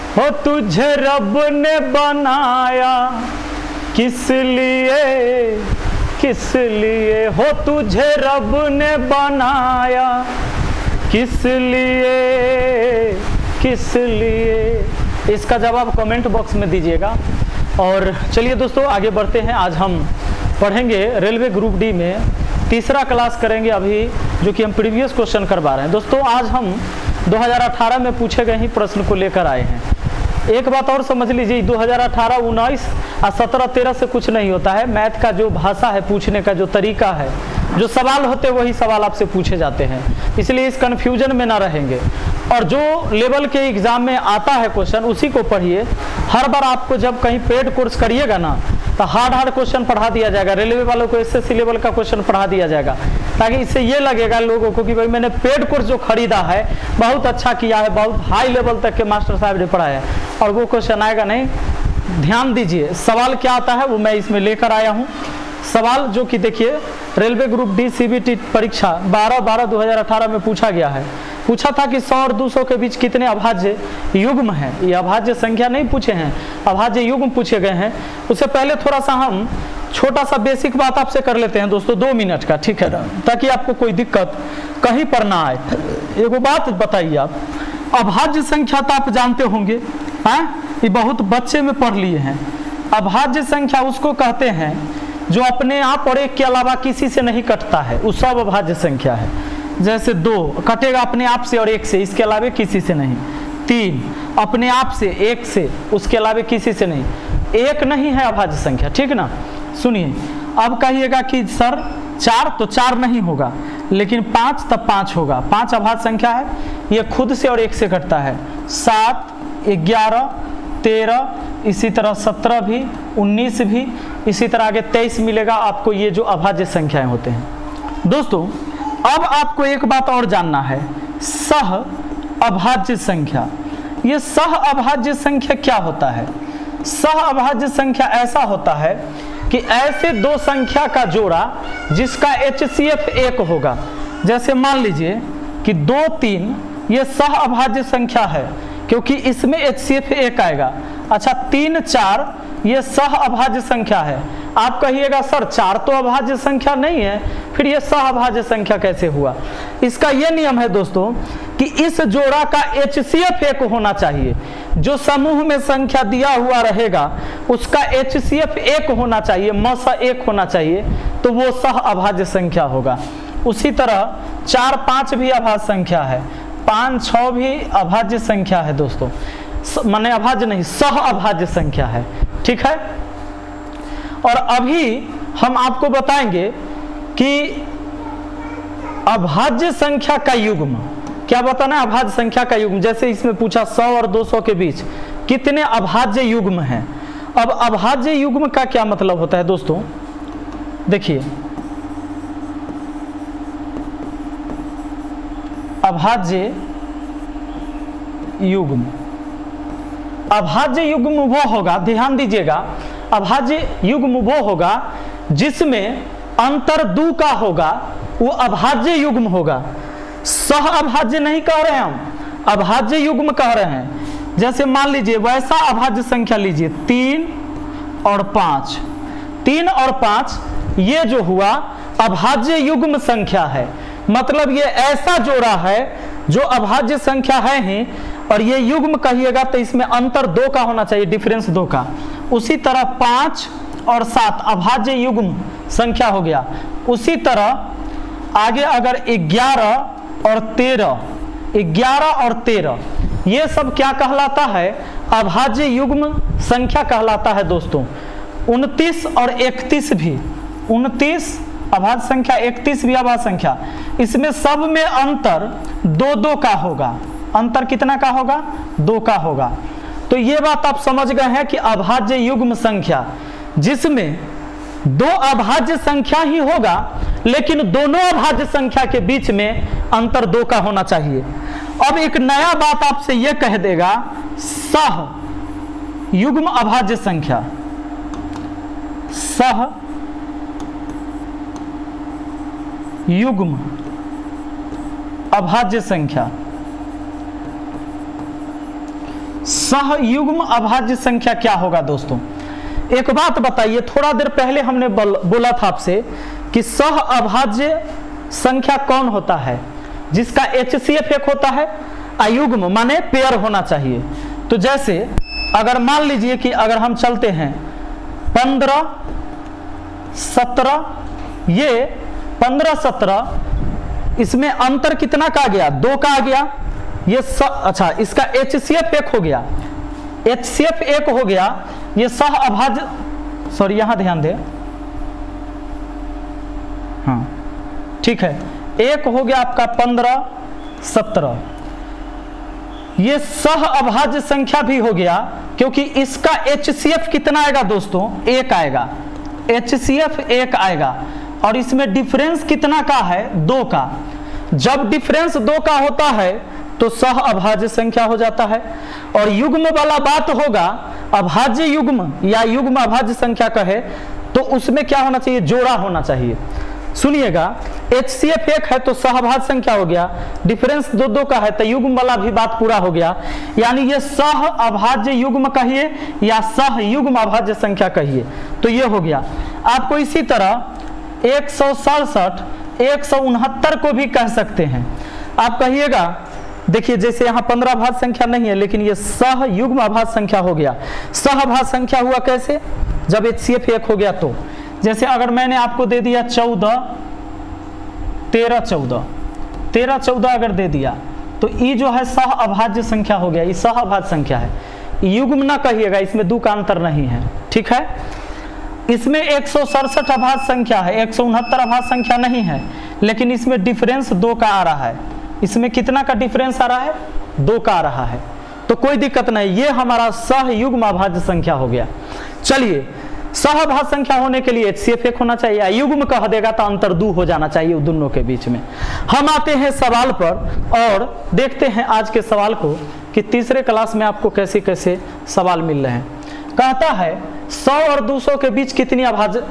हो तुझे रब ने बनाया किस लिए, किस लिए, हो तुझे रब ने बनाया किस लिए, किस लिए। इसका जवाब कमेंट बॉक्स में दीजिएगा। और चलिए दोस्तों आगे बढ़ते हैं। आज हम पढ़ेंगे रेलवे ग्रुप डी में तीसरा क्लास करेंगे अभी, जो कि हम प्रीवियस क्वेश्चन करवा रहे हैं। दोस्तों आज हम 2018 में पूछे गए ही प्रश्न को लेकर आए हैं। एक बात और समझ लीजिए, 2018, 19 और 17, 13 से कुछ नहीं होता है। मैथ का जो भाषा है, पूछने का जो तरीका है, जो सवाल होते हैं वही सवाल आपसे पूछे जाते हैं, इसलिए इस कन्फ्यूजन में ना रहेंगे। और जो लेवल के एग्जाम में आता है क्वेश्चन उसी को पढ़िए। हर बार आपको जब कहीं पेड कोर्स करिएगा ना तो हार्ड क्वेश्चन पढ़ा दिया जाएगा। रेलवे वालों को एसएससी लेवल का क्वेश्चन पढ़ा दिया जाएगा, ताकि इससे ये लगेगा लोगों को कि भाई मैंने पेड कोर्स जो खरीदा है बहुत अच्छा किया है, बहुत हाई लेवल तक के मास्टर साहब ने पढ़ाया है, और वो क्वेश्चन आएगा नहीं। ध्यान दीजिए सवाल क्या आता है वो मैं इसमें लेकर आया हूँ। सवाल जो कि देखिए रेलवे ग्रुप डी सीबीटी परीक्षा 12/12/2018 में पूछा गया है। पूछा था कि 100 और 200 के बीच कितने अभाज्य युग्म हैं। ये अभाज्य संख्या नहीं पूछे हैं, अभाज्य युग्म पूछे गए हैं। उससे पहले थोड़ा सा हम छोटा सा बेसिक बात आपसे कर लेते हैं दोस्तों, 2 मिनट का, ठीक है, ताकि आपको कोई दिक्कत कहीं पर ना आए। एगो बात बताइए, आप अभाज्य संख्या तो आप जानते होंगे, हाँ, ये बहुत बच्चे में पढ़ लिए हैं। अभाज्य संख्या उसको कहते हैं जो अपने आप और एक के अलावा किसी से नहीं कटता है, वो सब अभाज्य संख्या है। जैसे 2 कटेगा अपने आप से और 1 से, इसके अलावा किसी से नहीं। 3 अपने आप से, 1 से, उसके अलावा किसी से नहीं। 1 नहीं है अभाज्य संख्या, ठीक ना। सुनिए, अब कहिएगा कि सर 4 तो 4 नहीं होगा, लेकिन 5 तब 5 होगा। 5 अभाज्य संख्या है, ये खुद से और 1 से कटता है। 7, 11, 13, इसी तरह 17 भी, 19 भी, इसी तरह आगे 23 मिलेगा आपको। ये जो अभाज्य संख्याएं होते हैं दोस्तों, अब आपको एक बात और जानना है, सह अभाज्य संख्या। ये सह अभाज्य संख्या क्या होता है? सह अभाज्य संख्या ऐसा होता है कि ऐसे 2 संख्या का जोड़ा जिसका HCF 1 होगा। जैसे मान लीजिए कि 2, 3 ये सह अभाज्य संख्या है, क्योंकि इसमें HCF 1 आएगा। अच्छा, 3, 4 ये सह अभाज्य संख्या है। आप कहिएगा सर 4 तो अभाज्य संख्या नहीं है, फिर ये सह अभाज्य संख्या कैसे हुआ? इसका ये नियम है दोस्तों कि इस जोड़ा का HCF 1 होना चाहिए। जो समूह में संख्या दिया हुआ रहेगा उसका HCF 1 होना चाहिए, मसा 1 होना चाहिए, तो वो सह अभाज्य संख्या होगा। उसी तरह 4, 5 भी अभाज्य संख्या है, 5, 6 भी अभाज्य संख्या है दोस्तों, माने अभाज्य नहीं, सह अभाज्य संख्या है, ठीक है। और अभी हम आपको बताएंगे कि अभाज्य संख्या का युग्म क्या बताना है। अभाज्य संख्या का युग्म, जैसे इसमें पूछा 100 और 200 के बीच कितने अभाज्य युग्म हैं। अब अभाज्य युग्म का क्या मतलब होता है दोस्तों, देखिए, अभाज्य युग्म, अभाज्य युग्म वो होगा, ध्यान दीजिएगा, अभाज्य युग्म वो होगा जिसमें अंतर 2 का होगा, वो अभाज्य युग्म होगा। सह अभाज्य नहीं कह रहे हैं हम, अभाज्य युग्म कह रहे हैं। जैसे मान लीजिए वैसा अभाज्य संख्या लीजिए, 3 और 5, 3 और 5 ये जो हुआ अभाज्य युग्म संख्या है। मतलब ये ऐसा जोड़ा है जो अभाज्य संख्या है ही, और ये युग्म कहिएगा तो इसमें अंतर 2 का होना चाहिए, डिफरेंस 2 का। उसी तरह 5 और 7 अभाज्य युग्म संख्या हो गया। उसी तरह आगे अगर 11 और 13, 11 और 13 ये सब क्या कहलाता है? अभाज्य युग्म संख्या कहलाता है दोस्तों। 29 और 31 भी, 29 अभाज्य संख्या, 31 भी अभाज्य संख्या। इसमें सब में अंतर 2-2 का होगा। अंतर कितना का होगा? 2 का होगा। तो ये बात आप समझ गए हैं कि अभाज्य युग्म संख्या जिसमें 2 अभाज्य संख्या ही होगा, लेकिन दोनों अभाज्य संख्या के बीच में अंतर 2 का होना चाहिए। अब एक नया बात आपसे यह कह देगा, सह युग्म अभाज्य संख्या, सह युग्म अभाज्य संख्या, सहयुग्म अभाज्य संख्या क्या होगा दोस्तों? एक बात बताइए, थोड़ा देर पहले हमने बोला था आपसे कि सह अभाज्य संख्या कौन होता है? जिसका HCF एक होता है, अयुग्म माने पेयर होना चाहिए। तो जैसे अगर मान लीजिए कि अगर हम चलते हैं 15, 17, ये 15, 17, इसमें अंतर कितना का आ गया? 2 का आ गया। ये अच्छा, इसका HCF एक हो गया, HCF एक हो गया। ये सह अभाज्य, सॉरी यहां ध्यान दें, हाँ ठीक है, एक हो गया आपका 15, 17। ये सह अभाज्य संख्या भी हो गया क्योंकि इसका HCF कितना आएगा दोस्तों? 1 आएगा, HCF 1 आएगा। और इसमें डिफरेंस कितना का है? 2 का। जब डिफरेंस 2 का होता है तो सह अभाज्य संख्या हो जाता है। और युग्म वाला बात होगा, अभाज्य युग्म या युग्म अभाज्य संख्या कहे तो उसमें क्या होना चाहिए? जोड़ा होना चाहिए। सुनिएगा, HCF 1 है तो सहअभाज्य संख्या हो गया, डिफरेंस 2 का है तो युग्म वाला भी बात पूरा हो गया। यानी ये सह अभाज्य युग्म कहिए या सहयुग्म अभाज्य संख्या कहिए, तो ये हो गया। आपको इसी तरह 167, 169 को भी कह सकते हैं। आप कहिएगा, देखिए जैसे यहाँ 15 अभाज्य संख्या नहीं है, लेकिन ये सहयुग्म अभाज्य संख्या हो गया। सहअभाज्य संख्या हुआ कैसे? जब HCF 1 हो गया तो। जैसे अगर मैंने आपको दे दिया 14, 13, 14, 13, 14 अगर दे दिया तो ये जो है सह अभाज्य संख्या हो गया, ये सह अभाज्य संख्या है। युग्म ना कहिएगा, इसमें 2 का अंतर नहीं है, ठीक है। इसमें 167 अभाज्य संख्या है, 169 अभाज्य संख्या नहीं है, लेकिन इसमें डिफरेंस 2 का आ रहा है। इसमें कितना का डिफरेंस आ रहा है? 2 का आ रहा है, तो कोई दिक्कत नहीं, ये हमारा सहयुग्म अभाज्य संख्या हो गया। चलिए, सहअभाज्य संख्या होने के लिए HCF 1 होना चाहिए, युग्म कह देगा तो अंतर 2 हो जाना चाहिए दोनों के बीच में। हम आते हैं सवाल पर और देखते हैं आज के सवाल को कि तीसरे क्लास में आपको कैसे कैसे सवाल मिल रहे हैं। कहता है 100 और 200 के बीच कितनी अभाज्य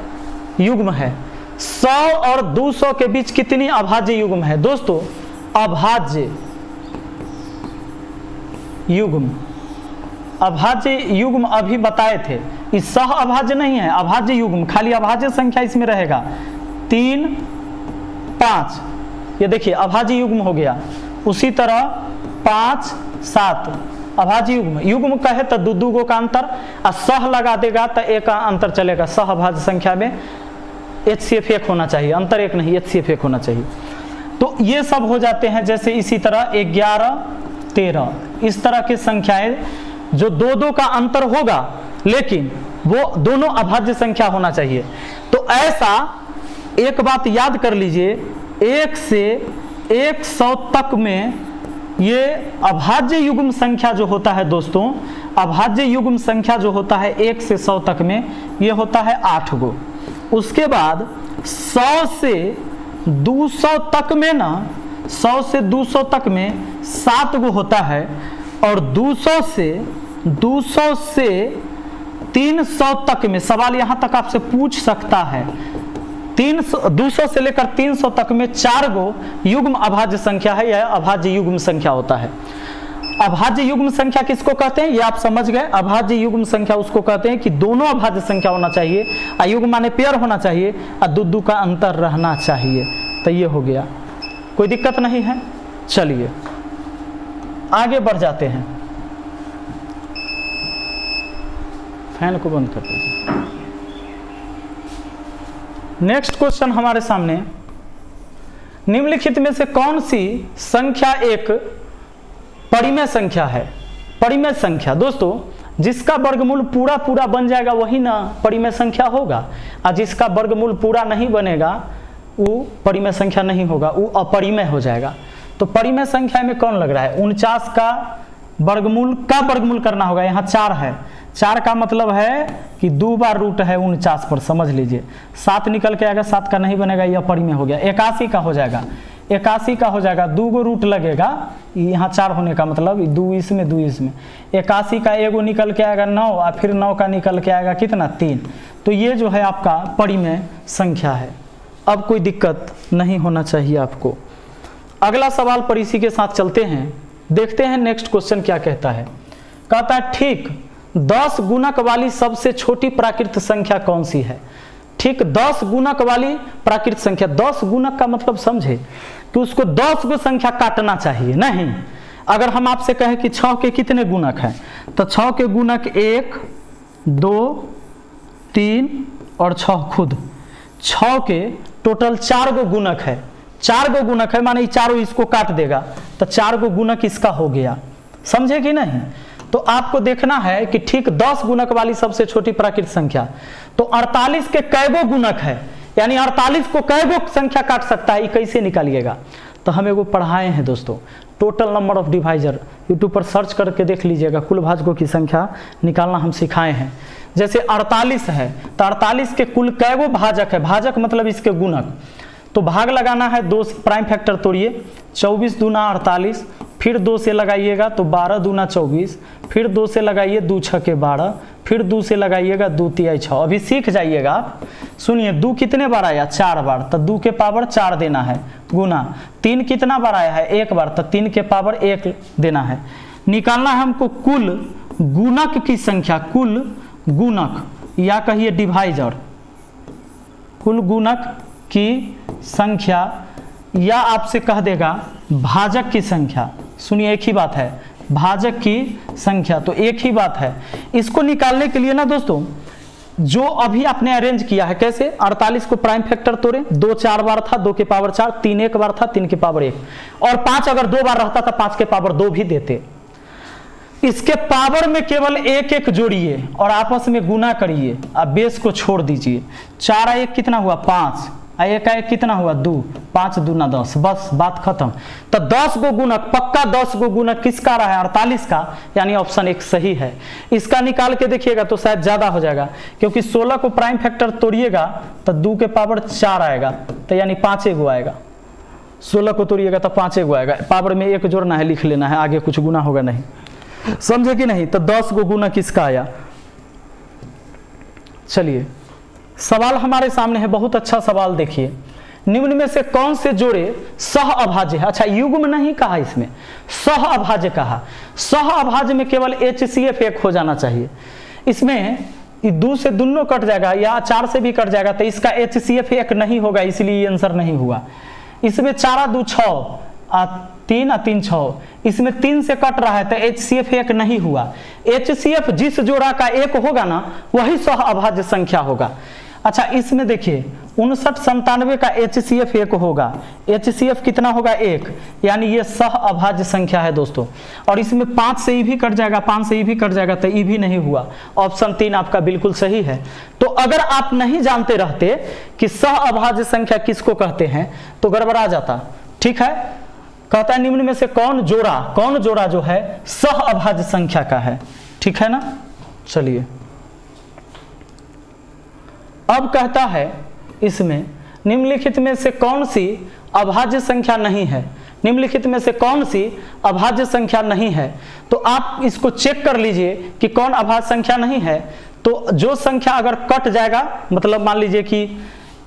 युग्म है? 100 और 200 के बीच कितनी अभाज्य युग्म है? दोस्तों, अभाज्य युग्म, अभाज्य युग्म अभी बताए थे, इस सह अभाज्य नहीं है, अभाज्य युग्म, खाली अभाज्य संख्या इसमें रहेगा 3, 5, ये देखिए अभाज्य युग्म हो गया। उसी तरह 5, 7 अभाज्य युग्म, युग्म कहे तो 2 का अंतर, और सह लगा देगा तो 1 का अंतर चलेगा। सह अभाज्य संख्या में HCF 1 होना चाहिए, अंतर 1 नहीं, HCF 1 होना चाहिए। तो ये सब हो जाते हैं। जैसे इसी तरह 11, 13 इस तरह की संख्याएं जो 2 का अंतर होगा, लेकिन वो दोनों अभाज्य संख्या होना चाहिए। तो ऐसा एक बात याद कर लीजिए, 1 से 100 तक में ये अभाज्य युग्म संख्या जो होता है दोस्तों, अभाज्य युग्म संख्या जो होता है 1 से 100 तक में, ये होता है 8 गो। उसके बाद 100 से 200 तक में ना, 100 से 200 तक में 7 गो होता है, और 200 से 300 तक में, सवाल यहां तक आपसे पूछ सकता है, 200 से लेकर 300 तक में 4 गो युग्म अभाज्य संख्या है, यह अभाज्य युग्म संख्या होता है। अभाज्य युग्म संख्या किसको कहते हैं ये आप समझ गए। अभाज्य युग्म संख्या उसको कहते हैं कि दोनों अभाज्य संख्या होना चाहिए, अयुग्म माने पेयर होना चाहिए, और 2 का अंतर रहना चाहिए। तो ये हो गया, कोई दिक्कत नहीं है। चलिए आगे बढ़ जाते हैं, फैन को बंद कर दीजिए। नेक्स्ट क्वेश्चन हमारे सामने, निम्नलिखित में से कौन सी संख्या एक परिमेय संख्या है? परिमेय संख्या दोस्तों, जिसका वर्गमूल पूरा पूरा बन जाएगा वही ना परिमेय संख्या होगा, और जिसका वर्गमूल पूरा नहीं बनेगा वो परिमेय संख्या नहीं होगा, वो अपरिमेय हो जाएगा। तो परिमेय संख्या में कौन लग रहा है? 49 का वर्गमूल करना होगा। यहाँ 4 है, 4 का मतलब है कि 2 बार रूट है 49 पर, समझ लीजिए। 7 निकल के आएगा, 7 का नहीं बनेगा, यह परिमेय हो गया। 81 का हो जाएगा, 81 का हो जाएगा, 2 गो रूट लगेगा, यहाँ 4 होने का मतलब 2 इसमें 2 इसमें। 81 का एगो निकल के आएगा 9, और फिर 9 का निकल के आएगा कितना? 3। तो ये जो है आपका परिमेय संख्या है। अब कोई दिक्कत नहीं होना चाहिए आपको। अगला सवाल पर इसी के साथ चलते हैं, देखते हैं नेक्स्ट क्वेश्चन क्या कहता है। कहता है ठीक 10 गुणक वाली सबसे छोटी प्राकृत संख्या कौन सी है। ठीक 10 गुणक वाली प्राकृत संख्या, 10 गुणक का मतलब समझे कि उसको 10 को संख्या काटना चाहिए, नहीं। अगर हम आपसे कहें कि 6 के कितने गुणक हैं, तो 6 के गुणक 1, 2, 3 और 6 खुद, 6 के टोटल 4 गो गुणक है, 4 गो गुणक है, माने चारों इसको काट देगा तो 4 गो गुणक इसका हो गया, समझे कि नहीं। तो आपको देखना है कि ठीक 10 गुणक वाली सबसे छोटी प्राकृत संख्या, तो 48 के कै गो गुणक है, यानी 48 को कै गो संख्या काट सकता है, ये कैसे निकालिएगा। तो हम एगो पढ़ाए हैं दोस्तों, total number of divisor, YouTube पर सर्च करके देख लीजिएगा, कुल भाजकों की संख्या निकालना हम सिखाए हैं। जैसे 48 है तो 48 के कुल कै गो भाजक है, भाजक मतलब इसके गुणक, तो भाग लगाना है 2 प्राइम फैक्टर तोड़िए, 24 दूना 48, फिर 2 से लगाइएगा तो 12 दूना 24, फिर 2 से लगाइए 2 6 के 12, फिर 2 से लगाइएगा 2 तिहाई 6। अभी सीख जाइएगा आप, सुनिए 2 कितने बार आया, 4 बार, तो 2 के पावर 4 देना है, गुना 3 कितना बार आया है, 1 बार, तो 3 के पावर 1 देना है। निकालना है हमको कुल गुणक की संख्या, कुल गुणक या कहिए डिवाइजर, कुल गुणक की संख्या, या आपसे कह देगा भाजक की संख्या। सुनिए एक ही बात है, भाजक की संख्या, तो एक ही बात है। इसको निकालने के लिए ना दोस्तों, जो अभी आपने अरेंज किया है कैसे, 48 को प्राइम फैक्टर तोड़े, 2 4 बार था, 2 के पावर 4, 3 1 बार था, 3 के पावर 1, और 5 अगर 2 बार रहता था 5 के पावर 2 भी देते। इसके पावर में केवल 1 1 जोड़िए और आपस में गुना करिए, अब बेस को छोड़ दीजिए। 4 1 कितना हुआ 5, 1 1 कितना हुआ 2, 5 दूना 10, बस बात खत्म। तो 10 गो गुणक, पक्का 10 गो गुणक किसका रहा है, 48 का, यानी ऑप्शन 1 सही है। इसका निकाल के देखिएगा तो शायद ज्यादा हो जाएगा, क्योंकि 16 को प्राइम फैक्टर तोड़िएगा तो 2 के पावर 4 आएगा, तो यानी 5 गो आएगा। 16 को तोड़िएगा तो 5 गो आएगा, पावर में 1 जोड़ना है, लिख लेना है, आगे कुछ गुना होगा नहीं, समझे कि नहीं। तो 10 गो गुणक किसका आया। चलिए सवाल हमारे सामने है, बहुत अच्छा सवाल देखिए, निम्न में से कौन से जोड़े सह अभाज्य है। अच्छा युग्म नहीं कहा, इसमें सह अभाज्य कहा। सह अभाज्य में केवल HCF 1 हो जाना चाहिए, इसमें 2 से दोनों कट जाएगा या 4 से भी कट जाएगा, तो इसका HCF 1 नहीं होगा, इसलिए आंसर नहीं हुआ। इसमें 4 2 6 3 3 6, इसमें 3 से कट रहा है तो HCF 1 नहीं हुआ। HCF जिस जोड़ा का 1 होगा ना वही सह अभाज्य संख्या होगा। अच्छा इसमें देखिए 59 97 का HCF 1 होगा, HCF कितना होगा 1, यानी ये सह अभाज्य संख्या है दोस्तों। और इसमें 5 से ई भी कट जाएगा, 5 से ई भी कट जाएगा, तो ई भी नहीं हुआ। ऑप्शन 3 आपका बिल्कुल सही है। तो अगर आप नहीं जानते रहते कि सह अभाज्य संख्या किसको कहते हैं तो गड़बड़ा जाता, ठीक है। कहता है निम्न में से कौन जोड़ा जो है सह अभाज्य संख्या का है, ठीक है ना। चलिए अब कहता है इसमें निम्नलिखित में से कौन सी अभाज्य संख्या नहीं है, निम्नलिखित में से कौन सी अभाज्य संख्या नहीं है। तो आप इसको चेक कर लीजिए कि कौन अभाज्य संख्या नहीं है। तो जो संख्या अगर कट जाएगा, मतलब मान लीजिए कि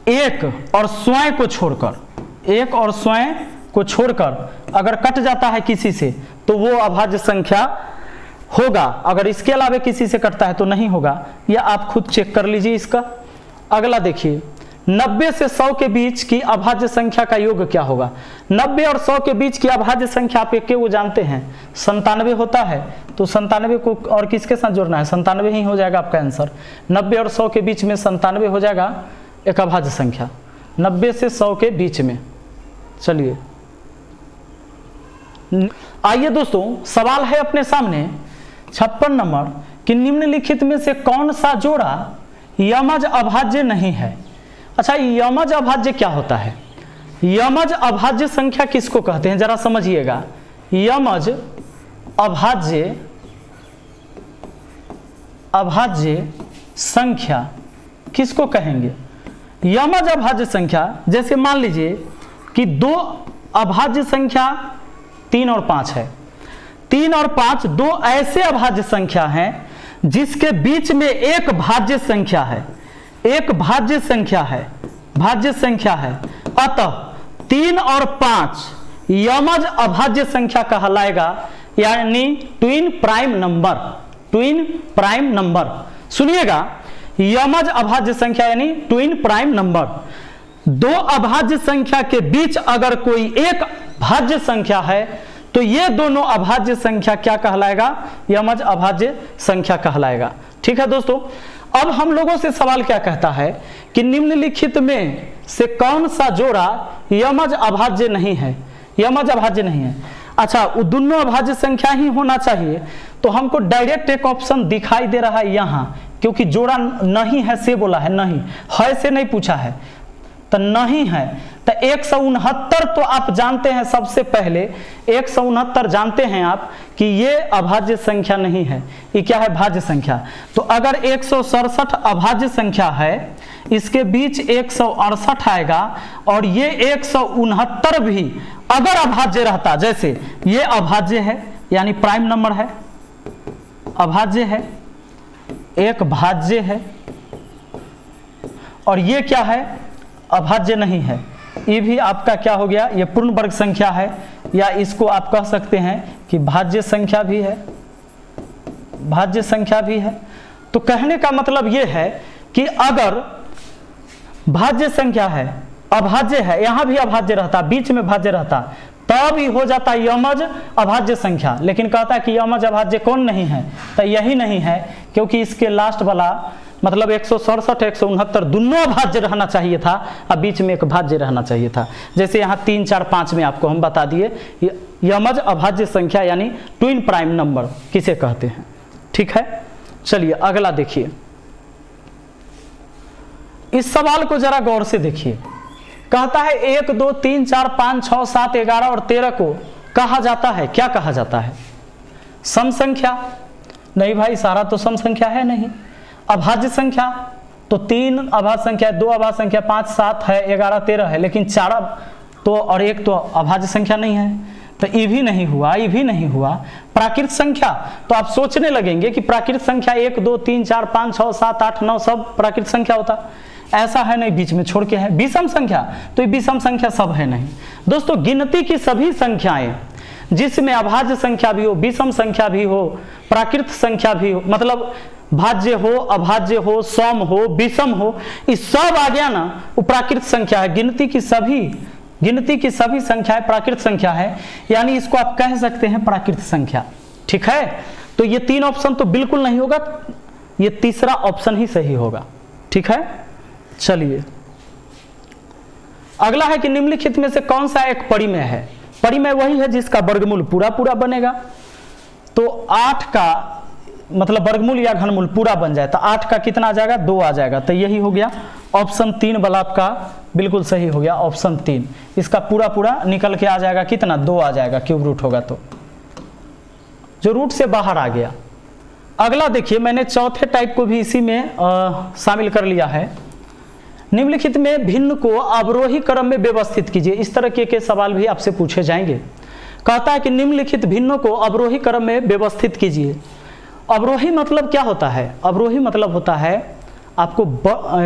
1 और स्वयं को छोड़कर, 1 और स्वयं को छोड़कर अगर कट जाता है किसी से तो वो अभाज्य संख्या होगा, अगर इसके अलावा किसी से कटता है तो नहीं होगा। या आप खुद चेक कर लीजिए इसका। अगला देखिए 90 से 100 के बीच की अभाज्य संख्या का योग क्या होगा। 90 और 100 के बीच की अभाज्य संख्या आप एक वो जानते हैं 97 होता है, तो 97 को और किसके साथ जोड़ना है, 97 ही हो जाएगा आपका आंसर। 90 और 100 के बीच में 97 हो जाएगा एक अभाज्य संख्या, 90 से 100 के बीच में। चलिए आइए दोस्तों सवाल है अपने सामने 56 नंबर कि निम्नलिखित में से कौन सा जोड़ा यमज अभाज्य नहीं है। अच्छा यमज अभाज्य क्या होता है, यमज अभाज्य संख्या किसको कहते हैं जरा समझिएगा। यमज अभाज्य संख्या किसको कहेंगे। यमज अभाज्य संख्या जैसे मान लीजिए कि 2 अभाज्य संख्या 3 और 5 है, 3 और 5 2 ऐसे अभाज्य संख्या हैं जिसके बीच में एक भाज्य संख्या है, एक भाज्य संख्या है, भाज्य संख्या है। अतः 3 और 5 यमज अभाज्य संख्या कहलाएगा यानी twin prime number, twin prime number. सुनिएगा, यमज अभाज्य संख्या यानी ट्विन प्राइम नंबर। दो अभाज्य संख्या के बीच अगर कोई एक भाज्य संख्या है तो ये दोनों अभाज्य संख्या क्या कहलाएगा? यमज अभाज्य संख्या कहलाएगा। ठीक है दोस्तों, अब हम लोगों से सवाल क्या कहता है कि निम्नलिखित में से कौन सा जोड़ा यमज अभाज्य नहीं है? यमज अभाज्य नहीं है। अच्छा, वो दोनों अभाज्य संख्या ही होना चाहिए, तो हमको डायरेक्ट एक ऑप्शन दिखाई दे रहा है यहाँ, क्योंकि जोड़ा नहीं है से बोला है, नहीं है से नहीं पूछा है, तो नहीं है। तो 169 तो आप जानते हैं, सबसे पहले 169 जानते हैं आप कि ये अभाज्य संख्या नहीं है, ये क्या है? भाज्य संख्या। तो अगर 167 अभाज्य संख्या है, इसके बीच 168 आएगा, और ये 169 भी अगर अभाज्य रहता, जैसे ये अभाज्य है यानी प्राइम नंबर है, अभाज्य है, एक भाज्य है, और ये क्या है? अभाज्य नहीं है। ये भी आपका क्या हो गया? ये पूर्ण वर्ग संख्या है, या इसको आप कह सकते हैं कि भाज्य संख्या भी है, भाज्य संख्या भी है। तो कहने का मतलब ये है कि अगर भाज्य संख्या है, अभाज्य है, यहां भी अभाज्य रहता, बीच में भाज्य रहता, तब ही हो जाता यमज अभाज्य संख्या। लेकिन कहता है कि यमज अभाज्य कौन नहीं है? तो यही नहीं है, क्योंकि इसके लास्ट वाला मतलब 167 169 दोनों अभाज्य रहना चाहिए था, और बीच में एक भाज्य रहना चाहिए था। जैसे यहाँ 3 4 5 में आपको हम बता दिए, यमज अभाज्य संख्या यानी ट्विन प्राइम नंबर किसे कहते हैं। ठीक है, चलिए अगला देखिए। इस सवाल को जरा गौर से देखिए। कहता है 1 2 3 4 5 6 7 11 और 13 को कहा जाता है, क्या कहा जाता है? सम संख्या। नहीं भाई, सारा तो सम संख्या है नहीं। अभाज्य संख्या तो 3 अभाज्य संख्या, 2 अभाज्य संख्या, 5 7 है, 11 13 है, लेकिन 4 तो और 1 तो अभाज्य संख्या नहीं है, तो ये भी नहीं हुआ, ये भी नहीं हुआ। प्राकृत संख्या, तो आप सोचने लगेंगे कि प्राकृत संख्या 1 2 3 4 5 6 7 8 9 सब प्राकृत संख्या होता, ऐसा है नहीं, बीच में छोड़ के है। विषम संख्या, तो ये विषम संख्या सब है नहीं। दोस्तों, गिनती की सभी संख्याएं जिसमें अभाज्य संख्या भी हो, विषम संख्या भी हो, प्राकृत संख्या भी हो, मतलब भाज्य हो, अभाज्य हो, सम हो, विषम हो, इस सब आ गया ना, वो प्राकृत संख्या है। गिनती की सभी संख्याएं प्राकृत संख्या है, यानी इसको आप कह सकते हैं प्राकृत संख्या। ठीक है, तो ये 3 ऑप्शन तो बिल्कुल नहीं होगा, ये तीसरा ऑप्शन ही सही होगा। ठीक है, चलिए अगला है कि निम्नलिखित में से कौन सा एक परिमेय है? परिमेय वही है जिसका वर्गमूल पूरा पूरा बनेगा। तो 8 का मतलब वर्गमूल या घनमूल पूरा बन जाए, तो 8 का कितना आ जाएगा? 2 आ जाएगा। तो यही हो गया ऑप्शन 3 वाला आपका बिल्कुल सही हो गया, ऑप्शन 3। इसका पूरा पूरा निकल के आ जाएगा कितना? 2 आ जाएगा, क्यूब रूट होगा तो, जो रूट से बाहर आ गया। अगला देखिए, मैंने चौथे टाइप को भी इसी में शामिल कर लिया है। निम्नलिखित में भिन्न को अवरोही क्रम में व्यवस्थित कीजिए। इस तरह के सवाल भी आपसे पूछे जाएंगे। कहता है कि निम्नलिखित भिन्नों को अवरोही क्रम में व्यवस्थित कीजिए। अवरोही मतलब क्या होता है? अवरोही मतलब होता है आपको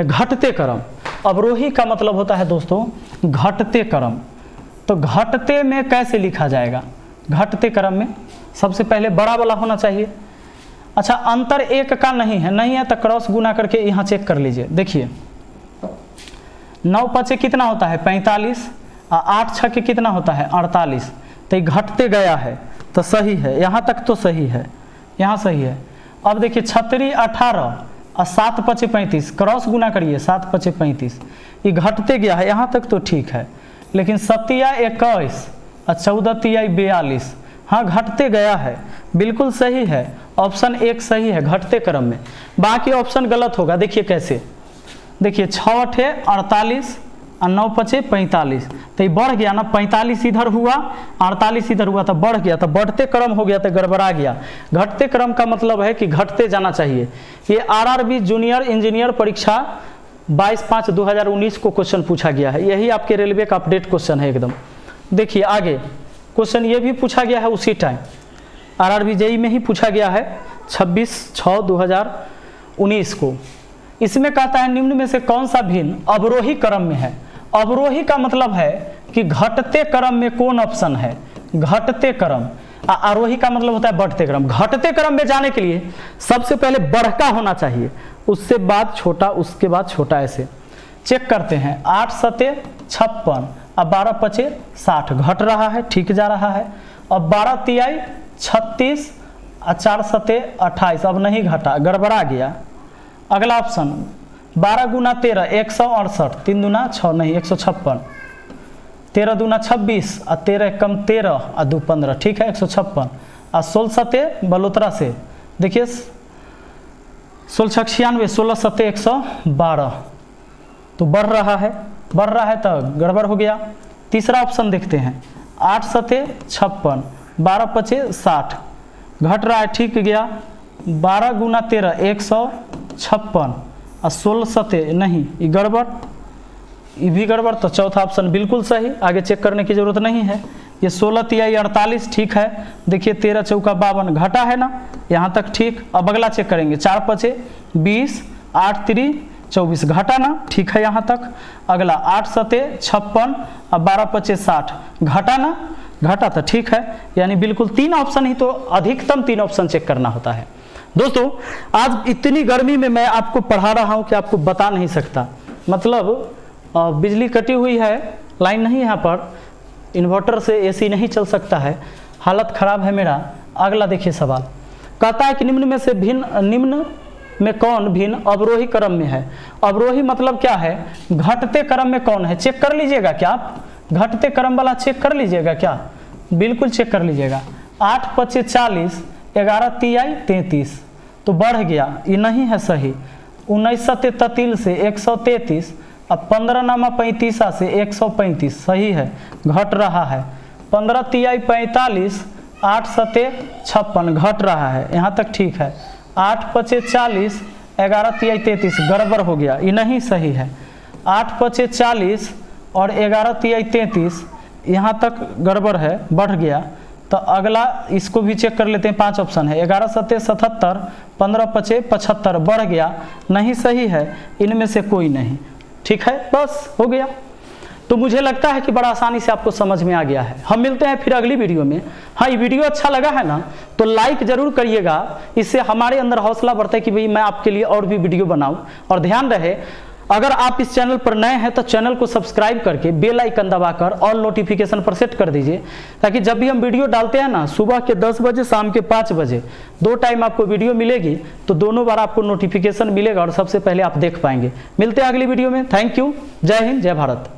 घटते क्रम। अवरोही का मतलब होता है दोस्तों घटते क्रम। तो घटते में कैसे लिखा जाएगा? घटते क्रम में सबसे पहले बड़ा वाला होना चाहिए। अच्छा, अंतर 1 का नहीं है तो क्रॉस गुना करके यहाँ चेक कर लीजिए। देखिए 9 5 कितना होता है? 45, 8 6 कितना होता है? 48। तो ये घटते गया है, तो सही है, यहाँ तक तो सही है, यहाँ सही है। अब देखिए 36 18 और 7 5 35, क्रॉस गुना करिए, 7 5 35, ये घटते गया है, यहाँ तक तो ठीक है। लेकिन 7 21 और 14 42, हाँ घटते गया है, बिल्कुल सही है, ऑप्शन 1 सही है, घटते क्रम में। बाकी ऑप्शन गलत होगा। देखिए कैसे, देखिए 6 8 48 और 9 5 45, तो ये बढ़ गया ना, 45 इधर हुआ 48 इधर हुआ, तो बढ़ गया, तो बढ़ते क्रम हो गया, तो गड़बड़ा गया। घटते क्रम का मतलब है कि घटते जाना चाहिए। ये आरआरबी जूनियर इंजीनियर परीक्षा 22/5/2019 को क्वेश्चन पूछा गया है। यही आपके रेलवे का अपडेट क्वेश्चन है एकदम। देखिए आगे क्वेश्चन ये भी पूछा गया है उसी टाइम, आरआरबी जेई में ही पूछा गया है 26/6/2019 को। इसमें कहता है निम्न में से कौन सा भिन्न अवरोही क्रम में है? अवरोही का मतलब है कि घटते क्रम में कौन ऑप्शन है? घटते क्रम आरोही का मतलब होता है बढ़ते क्रम। घटते क्रम में जाने के लिए सबसे पहले बढ़का होना चाहिए, उससे बाद छोटा, उसके बाद छोटा, ऐसे चेक करते हैं। 8 सते 56 अब 12 पचे 60, घट रहा है, ठीक जा रहा है। अब 12 तिहाई 36 और 4 सते 28, अब नहीं घटा, गड़बड़ा गया। अगला ऑप्शन 12 गुना 13 168, 3 दूना 6 नहीं 156, 13 दूना 26 और 13 कम 13 और 2 15, ठीक है 156। और 16 सते बलोतरा से देखिए 16 96, 16 सते 112, तो बढ़ रहा है तो गड़बड़ हो गया। तीसरा ऑप्शन देखते हैं 8 सते 56, 12 पचे 60, घट रहा है, ठीक गया। 12 गुना 13 156 और 16 सते नहीं, ये गड़बड़, ये भी गड़बड़, तो चौथा ऑप्शन बिल्कुल सही, आगे चेक करने की जरूरत नहीं है। ये 16 तिहाई 48, ठीक है। देखिए 13 चौका 52, घटा है ना, यहाँ तक ठीक। अब अगला चेक करेंगे 4 पचे 20, 8 3 24, घटा ना, ठीक है यहाँ तक। अगला 8 सते 56 और 12 पचे 60, घटा ना, घटा तो ठीक है। यानी बिल्कुल 3 ऑप्शन ही, तो अधिकतम 3 ऑप्शन चेक करना होता है। दोस्तों आज इतनी गर्मी में मैं आपको पढ़ा रहा हूँ कि आपको बता नहीं सकता। मतलब बिजली कटी हुई है, लाइन नहीं यहाँ पर, इन्वर्टर से एसी नहीं चल सकता है, हालत ख़राब है मेरा। अगला देखिए सवाल, कहता है कि निम्न में से निम्न में कौन भिन्न अवरोही क्रम में है। अवरोही मतलब क्या है, घटते क्रम में कौन है, चेक कर लीजिएगा क्या आप, घटते क्रम वाला चेक कर लीजिएगा क्या, बिल्कुल चेक कर लीजिएगा। 8 पचे 40, 11 तिहाई 33, तो बढ़ गया, ये नहीं है सही। 19 सते 33 से 133, अब 15 नामा 35 से 135, सही है, घट रहा है। 15 तिहाई 45, 8 सते 56, घट रहा है, यहाँ तक ठीक है। 8 पचे 40, 11 तिहाई 33, गड़बड़ हो गया, ये नहीं सही है। 8 पचे 40 और 11 तिहाई 33, यहाँ तक गड़बड़ है, बढ़ गया। तो अगला इसको भी चेक कर लेते हैं, 5 ऑप्शन है। 11 सते 77, 15 पचे 75, बढ़ गया, नहीं सही है, इनमें से कोई नहीं, ठीक है, बस हो गया। तो मुझे लगता है कि बड़ा आसानी से आपको समझ में आ गया है। हम मिलते हैं फिर अगली वीडियो में। हाँ, ये वीडियो अच्छा लगा है ना, तो लाइक जरूर करिएगा, इससे हमारे अंदर हौसला बढ़ता है कि भाई मैं आपके लिए और भी वीडियो बनाऊं। और ध्यान रहे, अगर आप इस चैनल पर नए हैं तो चैनल को सब्सक्राइब करके बेल आइकन दबाकर ऑल नोटिफिकेशन पर सेट कर दीजिए, ताकि जब भी हम वीडियो डालते हैं ना, सुबह के 10 बजे, शाम के 5 बजे, 2 टाइम आपको वीडियो मिलेगी, तो दोनों बार आपको नोटिफिकेशन मिलेगा और सबसे पहले आप देख पाएंगे। मिलते हैं अगली वीडियो में। थैंक यू, जय हिंद, जय भारत।